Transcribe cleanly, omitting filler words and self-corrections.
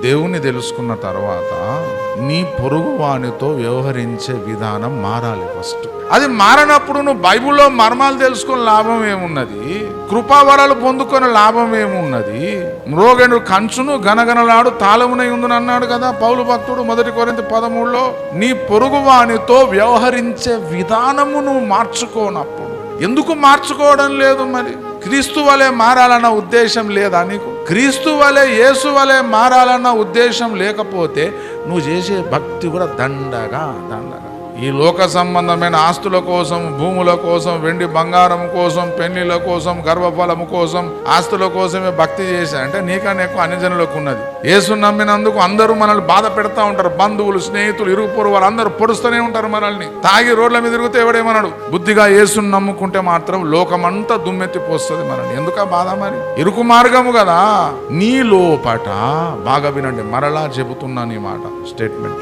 దేవుని తెలుసుకున్న తర్వాత నీ పొరుగు వానితో వ్యవహరించే విధానం మారాలి ఫస్ట్. అది మారనప్పుడు నువ్వు బైబిల్లో మర్మాలు తెలుసుకుని లాభం ఏమున్నది? కృపావరాలు పొందుకొని లాభం ఏమున్నది? మ్రోగెను కంచును గనగనలాడు తాళమునై ఉందని అన్నాడు కదా పౌలు భక్తుడు 1 కొరింథీ 13లో. నీ పొరుగు వానితో వ్యవహరించే విధానము నువ్వు మార్చుకోనప్పుడు ఎందుకు మార్చుకోవడం లేదు? మరి క్రీస్తు వలె మారాలన్న ఉద్దేశం లేదా నీకు? క్రీస్తు వలె యేసు వలె మారాలన్న ఉద్దేశం లేకపోతే నువ్వు చేసే భక్తి కూడా దండగా. ఈ లోక సంబంధమైన ఆస్తుల కోసం, భూముల కోసం, వెండి బంగారం కోసం, పెళ్లిల కోసం, గర్భఫలము కోసం, ఆస్తుల కోసమే భక్తి చేశారంటే నీకన్నా ఎక్కువ అన్ని జనులకు ఉన్నది. యేసు నమ్మినందుకు అందరూ మనల్ని బాధ పెడతా ఉంటారు. బంధువులు, స్నేహితులు, ఇరుగు పొరుగు వాళ్ళందరూ పొడుస్తూనే ఉంటారు మనల్ని. తాగి రోడ్ల మీద తిరిగితే ఎవడేమన్నాడు? బుద్ధిగా యేసుని నమ్ముకుంటే మాత్రం లోకమంతా దుమ్మెత్తిపోస్తుంది మనల్ని. ఎందుక బాధ? మరి ఇరుకు మార్గము కదా. నీ లోపట బాగా వినండి, మరలా చెబుతున్నా నీ మాట స్టేట్మెంట్.